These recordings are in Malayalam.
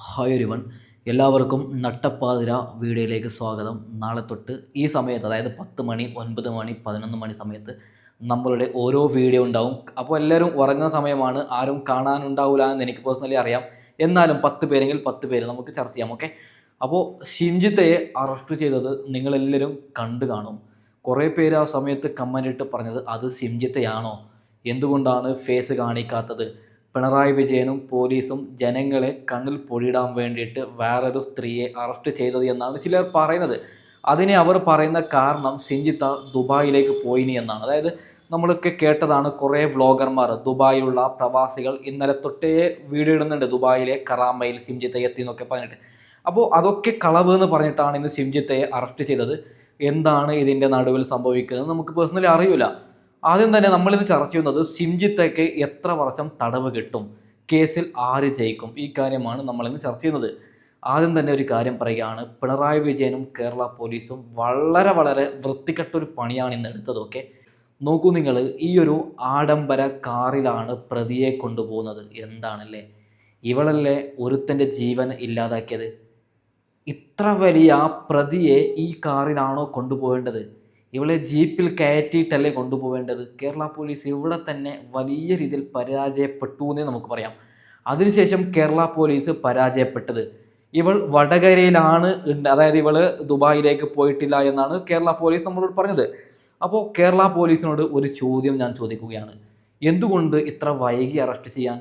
ഹായ് എവരിവൺ, എല്ലാവർക്കും നട്ടപ്പാതിര വീഡിയോയിലേക്ക് സ്വാഗതം. നാളെ തൊട്ട് ഈ സമയത്ത്, അതായത് 10 മണി, 9 മണി, 11 മണി സമയത്ത് നമ്മളുടെ ഓരോ വീഡിയോ ഉണ്ടാവും. അപ്പോൾ എല്ലാവരും ഉറങ്ങുന്ന സമയമാണ്, ആരും കാണാനുണ്ടാവില്ല എന്ന് എനിക്ക് പേഴ്സണലി അറിയാം. എന്നാലും 10 പേരെങ്കിൽ 10 പേര് നമുക്ക് ചർച്ച ചെയ്യാം. ഓക്കെ, അപ്പോൾ ഷിംജിത്തയെ അറസ്റ്റ് ചെയ്തത് നിങ്ങളെല്ലാവരും കണ്ടു കാണും. കുറേ പേര് ആ സമയത്ത് കമൻ്റ് ഇട്ട് പറഞ്ഞത്, അത് ഷിംജിത്തയാണോ, എന്തുകൊണ്ടാണ് ഫേസ് കാണിക്കാത്തത്, പിണറായി വിജയനും പോലീസും ജനങ്ങളെ കണ്ണിൽ പൊടിയിടാൻ വേണ്ടിയിട്ട് വേറൊരു സ്ത്രീയെ അറസ്റ്റ് ചെയ്തത് എന്നാണ് ചിലർ പറയുന്നത്. അതിനെ അവർ പറയുന്ന കാരണം ഷിംജിത്ത ദുബായിലേക്ക് പോയിനി എന്നാണ്. അതായത് നമ്മളൊക്കെ കേട്ടതാണ്, കുറേ വ്ളോഗർമാർ, ദുബായിലുള്ള പ്രവാസികൾ ഇന്നലെ തൊട്ടേ വീഡിയോ ഇടുന്നുണ്ട്, ദുബായിലെ കറാമയിൽ ഷിംജിത്ത എത്തി എന്നൊക്കെ പറഞ്ഞിട്ട്. അപ്പോൾ അതൊക്കെ കളവ് എന്ന് പറഞ്ഞിട്ടാണ് ഇന്ന് ഷിംജിത്തയെ അറസ്റ്റ് ചെയ്തത്. എന്താണ് ഇതിൻ്റെ നടുവിൽ സംഭവിക്കുന്നത് നമുക്ക് പേഴ്സണലി അറിയില്ല. ആദ്യം തന്നെ നമ്മളിത് ചർച്ച ചെയ്യുന്നത് ഷിംജിത്തയ്ക്ക് എത്ര വർഷം തടവ് കിട്ടും, കേസിൽ ആര് ജയിക്കും, ഈ കാര്യമാണ് നമ്മളിന്ന് ചർച്ച ചെയ്യുന്നത്. ആദ്യം തന്നെ ഒരു കാര്യം പറയുകയാണ്, പിണറായി വിജയനും കേരള പോലീസും വളരെ വളരെ വൃത്തികെട്ടൊരു പണിയാണ് ഇന്ന് എടുത്തത്. ഓക്കെ, നോക്കൂ നിങ്ങൾ, ഈ ഒരു ആഡംബര കാറിലാണ് പ്രതിയെ കൊണ്ടുപോകുന്നത്. എന്താണല്ലേ, ഇവളല്ലേ ഒരുത്തൻ്റെ ജീവൻ ഇല്ലാതാക്കിയത്. ഇത്ര വലിയ പ്രതിയെ ഈ കാറിലാണോ കൊണ്ടുപോകേണ്ടത്? ഇവളെ ജീപ്പിൽ കയറ്റിയിട്ടല്ലേ കൊണ്ടുപോകേണ്ടത്? കേരള പോലീസ് ഇവിടെ തന്നെ വലിയ രീതിയിൽ പരാജയപ്പെട്ടു എന്നേ നമുക്ക് പറയാം. അതിനുശേഷം കേരള പോലീസ് പരാജയപ്പെട്ടത്, ഇവൾ വടകരയിലാണ് അതായത് ഇവൾ ദുബായിലേക്ക് പോയിട്ടില്ല എന്നാണ് കേരള പോലീസ് നമ്മളോട് പറഞ്ഞത്. അപ്പോൾ കേരള പോലീസിനോട് ഒരു ചോദ്യം ഞാൻ ചോദിക്കുകയാണ്, എന്തുകൊണ്ട് ഇത്ര വൈകി അറസ്റ്റ് ചെയ്യാൻ?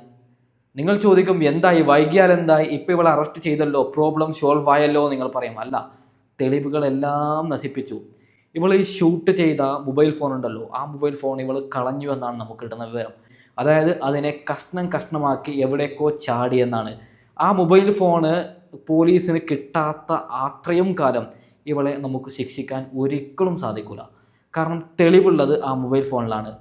നിങ്ങൾ ചോദിക്കും, എന്തായി, വൈകിയാൽ എന്തായി, ഇപ്പോൾ ഇവളെ അറസ്റ്റ് ചെയ്തല്ലോ, പ്രോബ്ലം സോൾവ് ആയല്ലോ നിങ്ങൾ പറയും. അല്ല, തെളിവുകളെല്ലാം നശിപ്പിച്ചു. ഇവൾ ഈ ഷൂട്ട് ചെയ്ത മൊബൈൽ ഫോൺ ഉണ്ടല്ലോ, ആ മൊബൈൽ ഫോൺ ഇവൾ കളഞ്ഞു എന്നാണ് നമുക്ക് കിട്ടുന്ന വിവരം. അതായത് അതിനെ കഷ്ണം കഷ്ണമാക്കി എവിടേക്കോ ചാടി എന്നാണ്. ആ മൊബൈൽ ഫോണ് പോലീസിന് കിട്ടാത്ത അത്രയും കാലം ഇവളെ നമുക്ക് ശിക്ഷിക്കാൻ ഒരിക്കലും സാധിക്കില്ല. കാരണം തെളിവുള്ളത് ആ മൊബൈൽ ഫോണിലാണ്.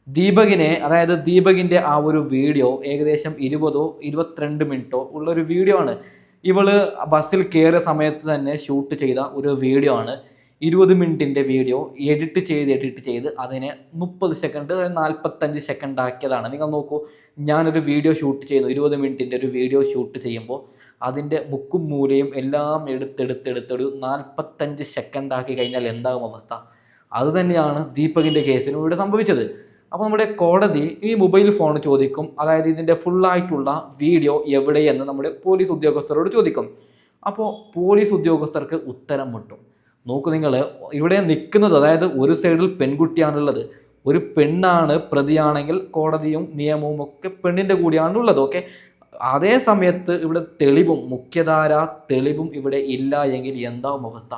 ദീപകിനെ, അതായത് ദീപകിൻ്റെ ആ ഒരു വീഡിയോ ഏകദേശം 20-22 മിനിറ്റോ ഉള്ളൊരു വീഡിയോ ആണ്. ഇവള് ബസ്സിൽ കയറിയ സമയത്ത് തന്നെ ഷൂട്ട് ചെയ്ത ഒരു വീഡിയോ ആണ്. 20 മിനിറ്റിൻ്റെ വീഡിയോ എഡിറ്റ് ചെയ്ത് അതിനെ 30 സെക്കൻഡ്, 45 സെക്കൻഡ് ആക്കിയതാണ്. നിങ്ങൾ നോക്കൂ, ഞാനൊരു വീഡിയോ ഷൂട്ട് ചെയ്യുന്നു, 20 മിനിറ്റിൻ്റെ ഒരു വീഡിയോ ഷൂട്ട് ചെയ്യുമ്പോൾ അതിൻ്റെ മുക്കും മൂലയും എല്ലാം എടുത്തൊരു 45 സെക്കൻഡ് ആക്കി കഴിഞ്ഞാൽ എന്താകും അവസ്ഥ? അതുതന്നെയാണ് ദീപകിൻ്റെ കേസിനും ഇവിടെ സംഭവിച്ചത്. അപ്പോൾ നമ്മുടെ കോടതി ഈ മൊബൈൽ ഫോൺ ചോദിക്കും, അതായത് ഇതിൻ്റെ ഫുള്ളായിട്ടുള്ള വീഡിയോ എവിടെയെന്ന് നമ്മുടെ പോലീസ് ഉദ്യോഗസ്ഥരോട് ചോദിക്കും. അപ്പോൾ പോലീസ് ഉദ്യോഗസ്ഥർക്ക് ഉത്തരം മുട്ടും. നോക്കൂ നിങ്ങൾ, ഇവിടെ നിൽക്കുന്നത്, അതായത് ഒരു സൈഡിൽ പെൺകുട്ടിയാണുള്ളത്, ഒരു പെണ്ണാണ് പ്രതിയാണെങ്കിൽ കോടതിയും നിയമവും ഒക്കെ പെണ്ണിൻ്റെ കൂടിയാണുള്ളത്. ഓക്കെ, അതേ സമയത്ത് ഇവിടെ തെളിവും, മുഖ്യധാര തെളിവും ഇവിടെ ഇല്ല എങ്കിൽ എന്താവും അവസ്ഥ?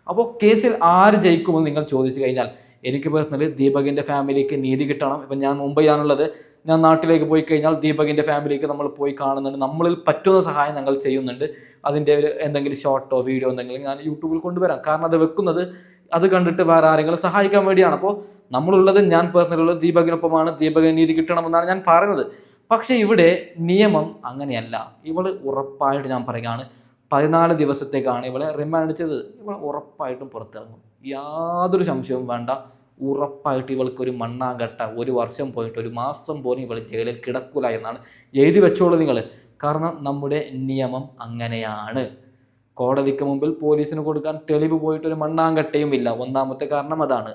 അപ്പോൾ കേസിൽ ആര് ജയിക്കുമെന്ന് നിങ്ങൾ ചോദിച്ചു കഴിഞ്ഞാൽ, എനിക്ക് പേഴ്സണലി ദീപകിൻ്റെ ഫാമിലിക്ക് നീതി കിട്ടണം. ഇപ്പം ഞാൻ മുംബൈയാണുള്ളത്, ഞാൻ നാട്ടിലേക്ക് പോയി കഴിഞ്ഞാൽ ദീപകിൻ്റെ ഫാമിലിക്ക് നമ്മൾ പോയി കാണുന്നുണ്ട്, നമ്മളിൽ പറ്റുന്ന സഹായം ഞങ്ങൾ ചെയ്യുന്നുണ്ട്. അതിൻ്റെ ഒരു എന്തെങ്കിലും ഷോർട്ടോ വീഡിയോ എന്തെങ്കിലും ഞാൻ യൂട്യൂബിൽ കൊണ്ടുവരാം. കാരണം അത് വെക്കുന്നത് അത് കണ്ടിട്ട് വേറെ ആരെങ്കിലും സഹായിക്കാൻ വേണ്ടിയാണ്. അപ്പോൾ നമ്മളുള്ളത്, ഞാൻ പേഴ്സണലി ഉള്ളത് ദീപകിനൊപ്പമാണ്, ദീപകിന് നീതി കിട്ടണമെന്നാണ് ഞാൻ പറയുന്നത്. പക്ഷേ ഇവിടെ നിയമം അങ്ങനെയല്ല. ഇവൾ ഉറപ്പായിട്ട്, ഞാൻ പറയുകയാണ്, 14 ദിവസത്തേക്കാണ് ഇവളെ റിമാൻഡ് ചെയ്തത്. ഇവൾ ഉറപ്പായിട്ടും പുറത്തിറങ്ങും, യാതൊരു സംശയവും വേണ്ട. ഉറപ്പായിട്ട് ഇവൾക്കൊരു മണ്ണാങ്കട്ട, 1 വർഷം പോയിട്ട് 1 മാസം പോലും ഇവൾ ജയിലിൽ കിടക്കൂല എന്നാണ് എഴുതി വെച്ചോളൂ നിങ്ങൾ. കാരണം നമ്മുടെ നിയമം അങ്ങനെയാണ്. കോടതിക്ക് മുമ്പിൽ പോലീസിന് കൊടുക്കാൻ തെളിവ് പോയിട്ട് ഒരു മണ്ണാങ്കട്ടയും ഇല്ല. ഒന്നാമത്തെ കാരണം അതാണ്.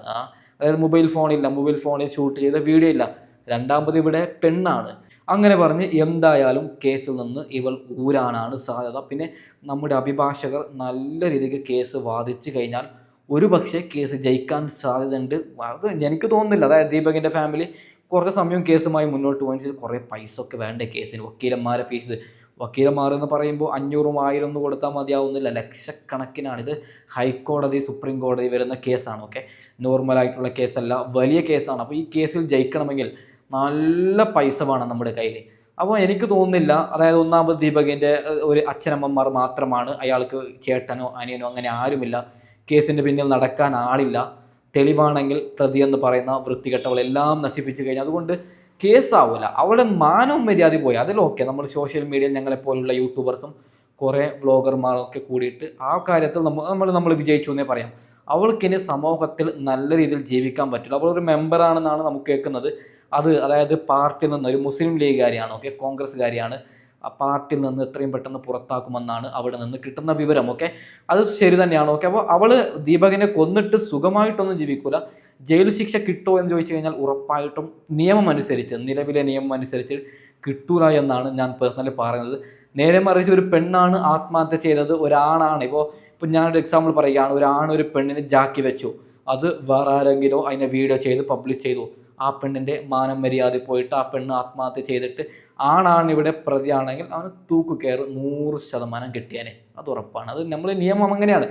അതായത് മൊബൈൽ ഫോണില്ല, മൊബൈൽ ഫോണിൽ ഷൂട്ട് ചെയ്ത വീഡിയോ ഇല്ല. രണ്ടാമത് ഇവിടെ പെണ്ണാണ്. അങ്ങനെ പറഞ്ഞ് എന്തായാലും കേസിൽ നിന്ന് ഇവൾ ഊരാനാണ് സാധ്യത. പിന്നെ നമ്മുടെ അഭിഭാഷകർ നല്ല രീതിക്ക് കേസ് വാദിച്ചു കഴിഞ്ഞാൽ ഒരു പക്ഷേ കേസ് ജയിക്കാൻ സാധ്യതയുണ്ട്. അത് എനിക്ക് തോന്നുന്നില്ല. അതായത് ദീപകിൻ്റെ ഫാമിലി കുറച്ച് സമയം കേസുമായി മുന്നോട്ട് പോകാൻ കുറേ പൈസ ഒക്കെ വേണ്ടേ കേസിന്, വക്കീലന്മാരെ ഫീസ്. വക്കീലന്മാരെന്ന് പറയുമ്പോൾ 500-1000 ഒന്നും കൊടുത്താൽ മതിയാവുന്നില്ല, ലക്ഷക്കണക്കിനാണിത്. ഹൈക്കോടതി, സുപ്രീം കോടതി വരുന്ന കേസാണ്. ഓക്കെ, നോർമലായിട്ടുള്ള കേസല്ല, വലിയ കേസാണ്. അപ്പോൾ ഈ കേസിൽ ജയിക്കണമെങ്കിൽ നല്ല പൈസ വേണം നമ്മുടെ കയ്യിൽ. അപ്പോൾ എനിക്ക് തോന്നുന്നില്ല, അതായത് ഒന്നാമത് ദീപകിൻ്റെ ഒരു അച്ഛനമ്മമാർ മാത്രമാണ്, അയാൾക്ക് ചേട്ടനോ അനിയനോ അങ്ങനെ ആരുമില്ല. കേസിൻ്റെ പിന്നിൽ നടക്കാൻ ആളില്ല. തെളിവാണെങ്കിൽ പ്രതി എന്ന് പറയുന്ന വൃത്തികെട്ടവളെല്ലാം നശിപ്പിച്ചു കഴിഞ്ഞാൽ അതുകൊണ്ട് കേസാവില്ല. അവളുടെ മാനവും മര്യാദ പോയി അതിലൊക്കെ നമ്മൾ സോഷ്യൽ മീഡിയയിൽ ഞങ്ങളെപ്പോലുള്ള യൂട്യൂബേഴ്സും കുറേ വ്ളോഗർമാരൊക്കെ കൂടിയിട്ട് ആ കാര്യത്തിൽ നമ്മൾ വിജയിച്ചു എന്നേ പറയാം. അവൾക്കിനി സമൂഹത്തിൽ നല്ല രീതിയിൽ ജീവിക്കാൻ പറ്റില്ല. അവളൊരു മെമ്പറാണെന്നാണ് നമുക്ക് കേൾക്കുന്നത്. അതായത് പാർട്ടിയിൽ നിന്ന് ഒരു മുസ്ലിം ലീഗുകാരിയാണ്, ഓക്കെ, കോൺഗ്രസ്സുകാരിയാണ്. ആ പാർട്ടിയിൽ നിന്ന് എത്രയും പെട്ടെന്ന് പുറത്താക്കുമെന്നാണ് അവിടെ നിന്ന് കിട്ടുന്ന വിവരം. ഓക്കെ, അത് ശരി തന്നെയാണ്. ഓക്കെ, അപ്പോൾ അവള് ദീപകിനെ കൊന്നിട്ട് സുഖമായിട്ടൊന്നും ജീവിക്കൂല. ജയിൽ ശിക്ഷ കിട്ടുമോ എന്ന് ചോദിച്ചു കഴിഞ്ഞാൽ ഉറപ്പായിട്ടും നിലവിലെ നിയമം അനുസരിച്ച് കിട്ടൂല എന്നാണ് ഞാൻ പേഴ്സണലി പറയുന്നത്. നേരെ മറിച്ച് ഒരു പെണ്ണാണ് ആത്മഹത്യ ചെയ്തത്, ഒരാണാണ്. ഇപ്പോൾ ഞാനൊരു എക്സാമ്പിൾ പറയുകയാണ്, ഒരു പെണ്ണിനെ ജാക്കി വെച്ചു, അത് വേറെ ആരെങ്കിലും അതിനെ വീഡിയോ ചെയ്ത് പബ്ലിഷ് ചെയ്തു, ആ പെണ്ണിൻ്റെ മാനം മര്യാദ പോയിട്ട് ആ പെണ്ണ് ആത്മഹത്യ ചെയ്തിട്ട് ആണാണ് ഇവിടെ പ്രതിയാണെങ്കിൽ അവന് തൂക്കുകയറ് 100% കിട്ടിയാനെ, അത് ഉറപ്പാണ്. അത് നമ്മൾ നിയമം അങ്ങനെയാണ്.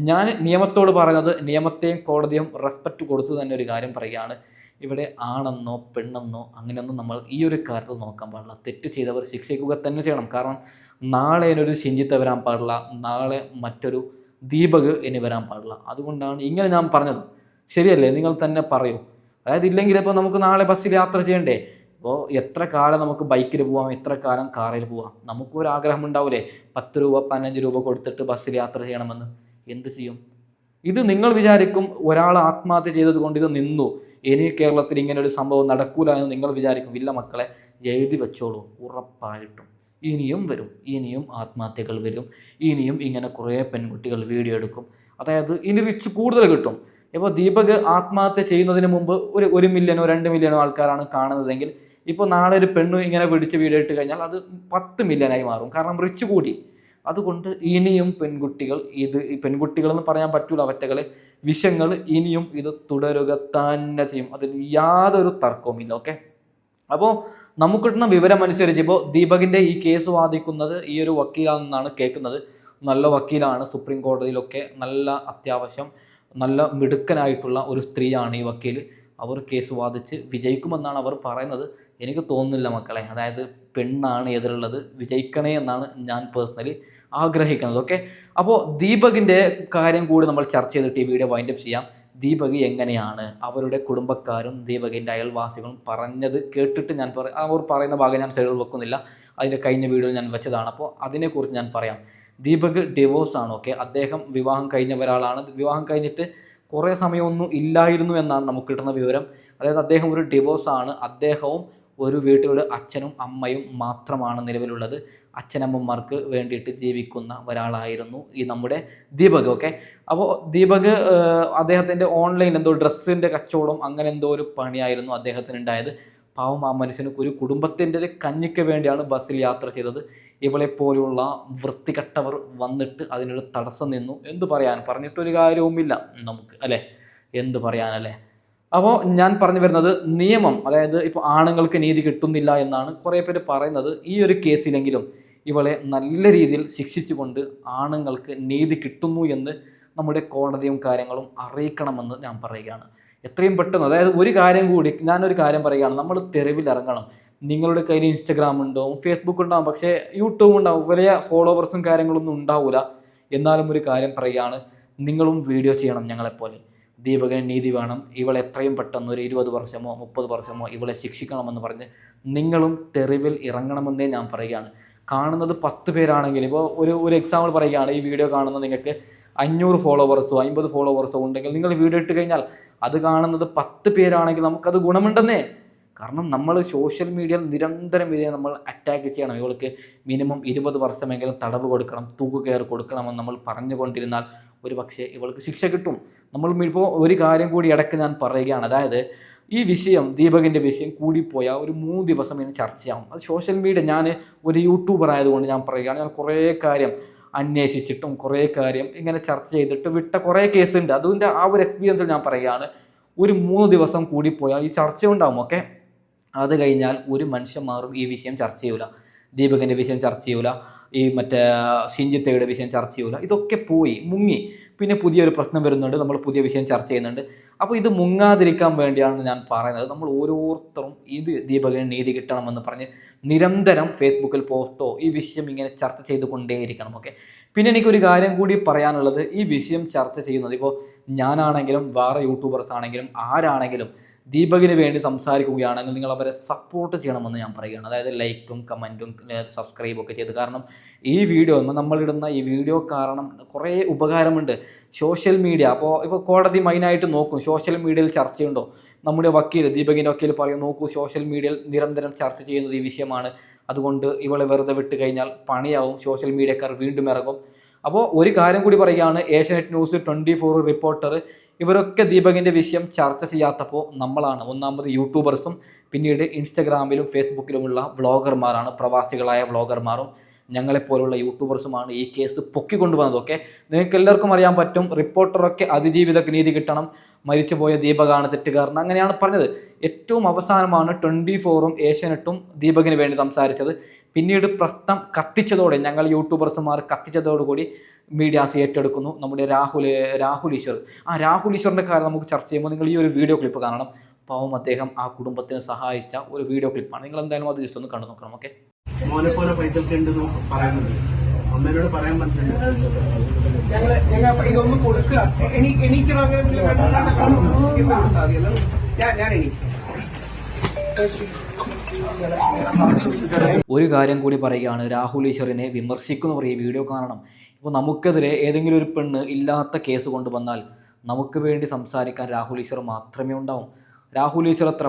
ഞാൻ നിയമത്തോട് പറയുന്നത്, നിയമത്തെയും കോടതിയും റെസ്പെക്റ്റ് കൊടുത്ത് തന്നെ ഒരു കാര്യം പറയുകയാണ്. ഇവിടെ ആണെന്നോ പെണ്ണെന്നോ അങ്ങനെയൊന്നും നമ്മൾ ഈ ഒരു കാര്യത്തിൽ നോക്കാൻ പാടില്ല. തെറ്റ് ചെയ്തവർ ശിക്ഷിക്കുക തന്നെ ചെയ്യണം. കാരണം നാളെ ഒരു ശിഞ്ചിത്ത് വരാൻ പാടില്ല, നാളെ മറ്റൊരു ദീപക് ഇനി വരാൻ പാടില്ല. അതുകൊണ്ടാണ് ഇങ്ങനെ ഞാൻ പറഞ്ഞത്. ശരിയല്ലേ? നിങ്ങൾ തന്നെ പറയൂ. അതായത് ഇല്ലെങ്കിൽ ഇപ്പോൾ നമുക്ക് നാളെ ബസ്സിൽ യാത്ര ചെയ്യണ്ടേ? ഇപ്പോൾ എത്ര കാലം നമുക്ക് ബൈക്കിൽ പോവാം, എത്ര കാലം കാറിൽ പോവാം. നമുക്കൊരാഗ്രഹം ഉണ്ടാവില്ലേ 10 രൂപ 15 രൂപ കൊടുത്തിട്ട് ബസ്സിൽ യാത്ര ചെയ്യണമെന്ന്? എന്ത് ചെയ്യും? ഇത് നിങ്ങൾ വിചാരിക്കും ഒരാൾ ആത്മഹത്യ ചെയ്തത് കൊണ്ട് ഇത് നിന്നു, ഇനി കേരളത്തിൽ ഇങ്ങനെ ഒരു സംഭവം നടക്കൂല എന്ന് നിങ്ങൾ വിചാരിക്കും. ഇല്ല മക്കളെ, എഴുതി വെച്ചോളൂ, ഉറപ്പായിട്ടും ഇനിയും വരും, ഇനിയും ആത്മഹത്യകൾ വരും, ഇനിയും ഇങ്ങനെ കുറേ പെൺകുട്ടികൾ വീഡിയോ എടുക്കും. അതായത് ഇനി റിച്ച് കൂടുതൽ കിട്ടും. ഇപ്പോൾ ദീപക് ആത്മഹത്യ ചെയ്യുന്നതിന് മുമ്പ് ഒരു 1 മില്യണോ 2 മില്യണോ ആൾക്കാരാണ് കാണുന്നതെങ്കിൽ ഇപ്പോൾ നാളെ ഒരു പെണ്ണ് ഇങ്ങനെ പിടിച്ച് വീഡിയോ ഇട്ട് കഴിഞ്ഞാൽ അത് 10 മില്യണായി മാറും. കാരണം റിച്ച് കൂടി. അതുകൊണ്ട് ഇനിയും പെൺകുട്ടികൾ ഈ പെൺകുട്ടികളെന്ന് പറയാൻ പറ്റൂല, അവറ്റകളെ വിഷയങ്ങൾ ഇനിയും ഇത് തുടരുക തന്നെ ചെയ്യും. അതിൽ യാതൊരു തർക്കവുമില്ല. ഓക്കെ, അപ്പോൾ നമുക്ക് കിട്ടുന്ന വിവരം അനുസരിച്ച് ഇപ്പോൾ ദീപകിൻ്റെ ഈ കേസ് വാദിക്കുന്നത് ഈ ഒരു വക്കീലാണെന്നാണ് കേൾക്കുന്നത്. നല്ല വക്കീലാണ്, സുപ്രീം കോടതിയിലൊക്കെ നല്ല അത്യാവശ്യം നല്ല മിടുക്കനായിട്ടുള്ള ഒരു സ്ത്രീയാണ് ഈ വക്കീൽ. അവർ കേസ് വാദിച്ച് വിജയിക്കുമെന്നാണ് അവർ പറയുന്നത്. എനിക്ക് തോന്നുന്നില്ല മക്കളെ. അതായത് പെണ്ണാണ് എതിരുള്ളത്, വിജയിക്കണേ എന്നാണ് ഞാൻ പേഴ്സണലി ആഗ്രഹിക്കുന്നത്. ഓക്കെ, അപ്പോൾ ദീപകിൻ്റെ കാര്യം കൂടി നമ്മൾ ചർച്ച ചെയ്തിട്ട് ഈ വീഡിയോ വൈൻഡപ്പ് ചെയ്യാം. ദീപക് എങ്ങനെയാണ് അവരുടെ കുടുംബക്കാരും ദീപകിൻ്റെ അയൽവാസികളും പറഞ്ഞത് കേട്ടിട്ട് ഞാൻ അവർ പറയുന്ന ഭാഗം ഞാൻ സൈഡിൽ വെക്കുന്നില്ല, അതിൻ്റെ കഴിഞ്ഞ വീഡിയോയിൽ ഞാൻ വെച്ചതാണ്. അപ്പോൾ അതിനെക്കുറിച്ച് ഞാൻ പറയാം. ദീപക് ഡിവോഴ്സാണ്. ഓക്കെ, അദ്ദേഹം വിവാഹം കഴിഞ്ഞ ഒരാളാണ്. വിവാഹം കഴിഞ്ഞിട്ട് കുറേ സമയമൊന്നും ഇല്ലായിരുന്നു എന്നാണ് നമുക്ക് കിട്ടുന്ന വിവരം. അതായത് അദ്ദേഹം ഒരു ഡിവോഴ്സാണ്. അദ്ദേഹവും ഒരു വീട്ടിലൊരു അച്ഛനും അമ്മയും മാത്രമാണ് നിലവിലുള്ളത്. അച്ഛനമ്മമാർക്ക് വേണ്ടിയിട്ട് ജീവിക്കുന്ന ഒരാളായിരുന്നു ഈ നമ്മുടെ ദീപക്. ഓക്കെ, അപ്പോൾ ദീപക് അദ്ദേഹത്തിൻ്റെ ഓൺലൈൻ എന്തോ ഡ്രസ്സിൻ്റെ കച്ചവടം അങ്ങനെ എന്തോ ഒരു പണിയായിരുന്നു അദ്ദേഹത്തിന് ഉണ്ടായത്. പാവം ആ മനുഷ്യന് ഒരു കുടുംബത്തിൻ്റെ ഒരു കഞ്ഞിക്ക് വേണ്ടിയാണ് ബസ്സിൽ യാത്ര ചെയ്തത്. ഇവളെപ്പോലുള്ള വൃത്തികെട്ടവർ വന്നിട്ട് അതിനൊരു തടസ്സം നിന്നു. എന്ത് പറയാൻ, പറഞ്ഞിട്ടൊരു കാര്യവുമില്ല നമുക്ക്, അല്ലേ? എന്ത് പറയാനല്ലേ? അപ്പോൾ ഞാൻ പറഞ്ഞു വരുന്നത് നിയമം, അതായത് ഇപ്പോൾ ആണുങ്ങൾക്ക് നീതി കിട്ടുന്നില്ല എന്നാണ് കുറേ പേര് പറയുന്നത്. ഈ ഒരു കേസിലെങ്കിലും ഇവളെ നല്ല രീതിയിൽ ശിക്ഷിച്ചുകൊണ്ട് ആണുങ്ങൾക്ക് നീതി കിട്ടുന്നു എന്ന് നമ്മുടെ കോടതിയും കാര്യങ്ങളും അറിയിക്കണമെന്ന് ഞാൻ പറയുകയാണ്. എത്രയും പെട്ടെന്ന്. അതായത് ഒരു കാര്യം കൂടി, ഞാനൊരു കാര്യം പറയുകയാണ്, നമ്മൾ തെരുവിൽ ഇറങ്ങണം. നിങ്ങളുടെ കയ്യിൽ ഇൻസ്റ്റഗ്രാം ഉണ്ടാവും, ഫേസ്ബുക്ക് ഉണ്ടാവും, പക്ഷേ യൂട്യൂബ് ഉണ്ടാവും. വലിയ ഫോളോവേഴ്സും കാര്യങ്ങളൊന്നും ഉണ്ടാവില്ല. എന്നാലും ഒരു കാര്യം പറയുകയാണ്, നിങ്ങളും വീഡിയോ ചെയ്യണം ഞങ്ങളെപ്പോലെ. ദീപകിന് നീതി വേണം, ഇവളെ എത്രയും പെട്ടെന്ന് ഒരു 20 വർഷമോ 30 വർഷമോ ഇവളെ ശിക്ഷിക്കണമെന്ന് പറഞ്ഞ് നിങ്ങളും തെരുവിൽ ഇറങ്ങണമെന്നേ ഞാൻ പറയുകയാണ്. കാണുന്നത് 10 പേരാണെങ്കിൽ, ഇപ്പോൾ ഒരു എക്സാമ്പിൾ പറയുകയാണ്, ഈ വീഡിയോ കാണുന്ന നിങ്ങൾക്ക് 500 ഫോളോവേഴ്സോ 50 ഫോളോവേഴ്സോ ഉണ്ടെങ്കിൽ നിങ്ങൾ വീഡിയോ ഇട്ട് കഴിഞ്ഞാൽ അത് കാണുന്നത് 10 പേരാണെങ്കിൽ നമുക്കത് ഗുണമുണ്ടെന്നേ. കാരണം നമ്മൾ സോഷ്യൽ മീഡിയയിൽ നിരന്തരം ഇതിനെ നമ്മൾ അറ്റാക്ക് ചെയ്യണം. ഇവൾക്ക് മിനിമം 20 വർഷമെങ്കിലും തടവ് കൊടുക്കണം, തൂക്കുകയർ കൊടുക്കണമെന്ന് നമ്മൾ പറഞ്ഞുകൊണ്ടിരുന്നാൽ ഒരു പക്ഷേ ഇവൾക്ക് ശിക്ഷ കിട്ടും. നമ്മൾ ഇപ്പോൾ ഒരു കാര്യം കൂടി ഇടയ്ക്ക് ഞാൻ പറയുകയാണ്, അതായത് ഈ വിഷയം, ദീപകിൻ്റെ വിഷയം കൂടിപ്പോയാൽ ഒരു 3 ദിവസം ഇനി ചർച്ചയാവും. അത് സോഷ്യൽ മീഡിയ, ഞാൻ ഒരു യൂട്യൂബർ ആയതുകൊണ്ട് ഞാൻ പറയുകയാണ്, ഞാൻ കുറേ കാര്യം അന്വേഷിച്ചിട്ടും കുറേ കാര്യം ഇങ്ങനെ ചർച്ച ചെയ്തിട്ട് വിട്ട കുറേ കേസുണ്ട്. അതിൻ്റെ ആ ഒരു എക്സ്പീരിയൻസിൽ ഞാൻ പറയുകയാണ്, ഒരു 3 ദിവസം കൂടിപ്പോയാൽ ഈ ചർച്ച ഉണ്ടാവും. ഓക്കെ, അത് കഴിഞ്ഞാൽ ഒരു മനുഷ്യന്മാരും ഈ വിഷയം ചർച്ച ചെയ്യൂല. ദീപകിൻ്റെ വിഷയം ചർച്ച ചെയ്യൂല, ഈ മറ്റേ ഷിഞ്ചിത്തയുടെ വിഷയം ചർച്ച ചെയ്യൂല. ഇതൊക്കെ പോയി മുങ്ങി. പിന്നെ പുതിയൊരു പ്രശ്നം വരുന്നുണ്ട്, നമ്മൾ പുതിയ വിഷയം ചർച്ച ചെയ്യുന്നുണ്ട്. അപ്പോൾ ഇത് മുങ്ങാതിരിക്കാൻ വേണ്ടിയാണ് ഞാൻ പറയുന്നത്, നമ്മൾ ഓരോരുത്തരും ഇത് ദീപകിന് നീതി കിട്ടണമെന്ന് പറഞ്ഞ് നിരന്തരം ഫേസ്ബുക്കിൽ പോസ്റ്റോ ഈ വിഷയം ഇങ്ങനെ ചർച്ച ചെയ്തുകൊണ്ടേയിരിക്കണം. ഓക്കെ, പിന്നെ എനിക്കൊരു കാര്യം കൂടി പറയാനുള്ളത്, ഈ വിഷയം ചർച്ച ചെയ്യുന്നത് ഇപ്പോൾ ഞാനാണെങ്കിലും വേറെ യൂട്യൂബേഴ്സ് ആണെങ്കിലും ആരാണെങ്കിലും ദീപകിന് വേണ്ടി സംസാരിക്കുകയാണെങ്കിൽ നിങ്ങൾ അവരെ സപ്പോർട്ട് ചെയ്യണമെന്ന് ഞാൻ പറയുകയാണ്. അതായത് ലൈക്കും കമൻറ്റും സബ്സ്ക്രൈബും ഒക്കെ ചെയ്ത്. കാരണം ഈ വീഡിയോ, നമ്മളിടുന്ന ഈ വീഡിയോ കാരണം കുറേ ഉപകാരമുണ്ട്. സോഷ്യൽ മീഡിയ ഇപ്പോൾ കോടതി മെയിനായിട്ട് നോക്കും സോഷ്യൽ മീഡിയയിൽ ചർച്ചയുണ്ടോ. നമ്മുടെ വക്കീൽ, ദീപകിൻ്റെ വക്കീൽ പറയും, നോക്കൂ സോഷ്യൽ മീഡിയയിൽ നിരന്തരം ചർച്ച ചെയ്യുന്നത് ഈ വിഷയമാണ്, അതുകൊണ്ട് ഇവളെ വെറുതെ വിട്ട് കഴിഞ്ഞാൽ പണിയാവും, സോഷ്യൽ മീഡിയക്കാർ വീണ്ടും ഇറങ്ങും. അപ്പോൾ ഒരു കാര്യം കൂടി പറയുകയാണ്, ഏഷ്യാനെറ്റ് ന്യൂസ്, 24 റിപ്പോർട്ടർ ഇവരൊക്കെ ദീപകിൻ്റെ വിഷയം ചർച്ച ചെയ്യാത്തപ്പോൾ നമ്മളാണ് ഒന്നാമത് യൂട്യൂബേഴ്സും പിന്നീട് ഇൻസ്റ്റഗ്രാമിലും ഫേസ്ബുക്കിലുമുള്ള വ്ളോഗർമാരാണ്, പ്രവാസികളായ വ്ളോഗർമാരും ഞങ്ങളെപ്പോലുള്ള യൂട്യൂബേഴ്സുമാണ് ഈ കേസ് പൊക്കിക്കൊണ്ടുവന്നത്. ഓക്കെ, നിങ്ങൾക്ക് എല്ലാവർക്കും അറിയാൻ പറ്റും, റിപ്പോർട്ടറൊക്കെ അതിജീവിത നീതി കിട്ടണം, മരിച്ചുപോയ ദീപകാണ് തെറ്റുകാരൻ അങ്ങനെയാണ് പറഞ്ഞത്. ഏറ്റവും അവസാനമാണ് 24ഉം ഏഷ്യാനെറ്റും ദീപകിന് വേണ്ടി സംസാരിച്ചത്. പിന്നീട് പ്രശ്നം കത്തിച്ചതോടെ, ഞങ്ങൾ യൂട്യൂബേഴ്സുമാർ കത്തിച്ചതോടുകൂടി മീഡിയാസ് ഏറ്റെടുക്കുന്നു. നമ്മുടെ രാഹുൽ ഈശ്വറിൻ്റെ കാര്യം നമുക്ക് ചർച്ച ചെയ്യുമ്പോൾ നിങ്ങൾ ഈ ഒരു വീഡിയോ ക്ലിപ്പ് കാണണം. പാവം, അദ്ദേഹം ആ കുടുംബത്തിന് സഹായിച്ച ഒരു വീഡിയോ ക്ലിപ്പാണ്. നിങ്ങൾ എന്തായാലും അത് ജസ്റ്റ് ഒന്ന് കണ്ടു നോക്കണം. ഓക്കെ, മോനെ പോലെ പൈസ ഒക്കെ ഉണ്ടെന്ന് പറയുന്നുണ്ട്, അമ്മേനോട് പറയാൻ പറ്റില്ല. ഇതൊന്നും കൊടുക്കുക, ഒരു കാര്യം കൂടി പറയുകയാണ്, രാഹുൽ ഈശ്വറിനെ വിമർശിക്കുന്നവർ ഈ വീഡിയോ കാണണം. ഇപ്പോൾ നമുക്കെതിരെ ഏതെങ്കിലും ഒരു പെണ്ണ് ഇല്ലാത്ത കേസ് കൊണ്ടുവന്നാൽ നമുക്ക് വേണ്ടി സംസാരിക്കാൻ രാഹുൽ ഈശ്വർ മാത്രമേ ഉണ്ടാവും. രാഹുൽ ഈശ്വർ എത്ര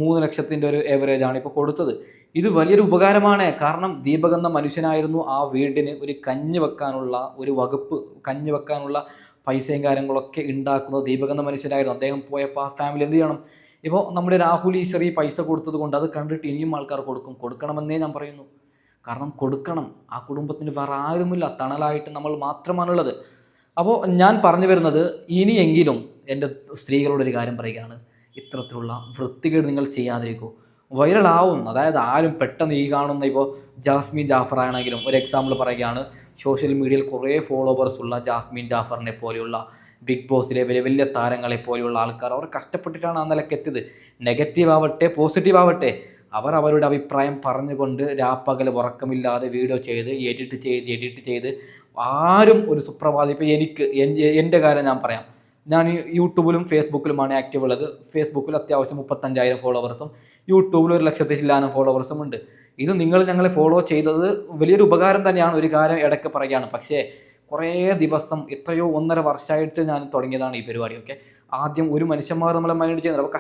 3 ലക്ഷത്തിൻ്റെ ഒരു ഏവറേജാണ് ഇപ്പോൾ കൊടുത്തത്. ഇത് വലിയൊരു ഉപകാരമാണ്. കാരണം ദീപക് എന്ന മനുഷ്യനായിരുന്നു ആ വീടിന് ഒരു കഞ്ഞി വെക്കാനുള്ള ഒരു വകുപ്പ്, കഞ്ഞി വെക്കാനുള്ള പൈസയും കാര്യങ്ങളൊക്കെ ഉണ്ടാക്കുന്നത് ദീപക് എന്ന മനുഷ്യനായിരുന്നു. അദ്ദേഹം പോയപ്പോൾ ആ ഫാമിലി എന്ത് ചെയ്യണം? ഇപ്പോൾ നമ്മുടെ രാഹുൽ ഈശ്വർ ഈ പൈസ കൊടുത്തത് കൊണ്ട് അത് കണ്ടിട്ട് ഇനിയും ആൾക്കാർ കൊടുക്കണമെന്നേ ഞാൻ പറയുന്നു. കാരണം കൊടുക്കണം, ആ കുടുംബത്തിന് വേറെ ആരുമില്ല, തണലായിട്ട് നമ്മൾ മാത്രമാണുള്ളത്. അപ്പോൾ ഞാൻ പറഞ്ഞു വരുന്നത്, ഇനിയെങ്കിലും എൻ്റെ സ്ത്രീകളോടൊരു കാര്യം പറയുകയാണ്, ഇത്തരത്തിലുള്ള വൃത്തികേട് നിങ്ങൾ ചെയ്യാതിരിക്കൂ. വൈറലാവും. അതായത് ആരും പെട്ടെന്ന് ഈ കാണുന്ന ഇപ്പോൾ ജാസ്മിൻ ജാഫർ ആണെങ്കിലും ഒരു എക്സാമ്പിൾ പറയുകയാണ്, സോഷ്യൽ മീഡിയയിൽ കുറേ ഫോളോവേഴ്സ് ഉള്ള ജാസ്മിൻ ജാഫറിനെ പോലെയുള്ള ബിഗ് ബോസിലെ വലിയ വലിയ താരങ്ങളെ പോലെയുള്ള ആൾക്കാർ അവർ കഷ്ടപ്പെട്ടിട്ടാണ് ആ നിലയ്ക്ക് എത്തിയത്. നെഗറ്റീവ് ആവട്ടെ പോസിറ്റീവ് ആവട്ടെ, അവർ അവരുടെ അഭിപ്രായം പറഞ്ഞുകൊണ്ട് രാപ്പകൽ ഉറക്കമില്ലാതെ വീഡിയോ ചെയ്ത് എഡിറ്റ് ചെയ്ത് ആരും ഒരു സുപ്രഭാതം. ഇപ്പോൾ എൻ്റെ കാര്യം ഞാൻ പറയാം, ഞാൻ യൂട്യൂബിലും ഫേസ്ബുക്കിലുമാണ് ആക്റ്റീവ് ഉള്ളത്. ഫേസ്ബുക്കിൽ അത്യാവശ്യം 35,000 ഫോളോവേഴ്സും യൂട്യൂബിൽ 1,00,000 ഫോളോവേഴ്സും ഉണ്ട്. ഇത് നിങ്ങൾ ഞങ്ങളെ ഫോളോ ചെയ്തത് വലിയൊരു ഉപകാരം തന്നെയാണ്. ഒരു കാര്യം ഇടയ്ക്ക് പറയുകയാണ്, പക്ഷേ കുറേ ദിവസം, എത്രയോ 1.5 വർഷമായിട്ട് ഞാൻ തുടങ്ങിയതാണ് ഈ പരിപാടിയൊക്കെ. ആദ്യം ഒരു മനുഷ്യന്മാർ നമ്മളെ മൈൻഡ് ചെയ്യുന്നത്, അപ്പോൾ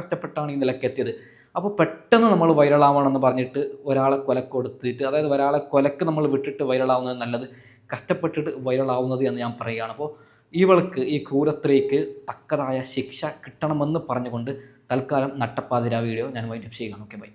കഷ്ടപ്പെട്ടാണ് ഈ നിലയ്ക്ക് എത്തിയത്. അപ്പോൾ പെട്ടെന്ന് നമ്മൾ വൈറലാവണമെന്ന് പറഞ്ഞിട്ട് ഒരാളെ കൊടുത്തിട്ട്, അതായത് ഒരാളെ കൊലക്ക് നമ്മൾ വിട്ടിട്ട് വൈറലാവുന്നത് നല്ലത്, കഷ്ടപ്പെട്ടിട്ട് വൈറലാവുന്നത് എന്ന് ഞാൻ പറയുകയാണ്. അപ്പോൾ ഇവൾക്ക്, ഈ ക്രൂര സ്ത്രീക്ക് തക്കതായ ശിക്ഷ കിട്ടണമെന്ന് പറഞ്ഞുകൊണ്ട് തൽക്കാലം നട്ടപ്പാതിര വീഡിയോ ഞാൻ വൈൻഡപ്പ് ചെയ്യുകയാണ്. Okay, by.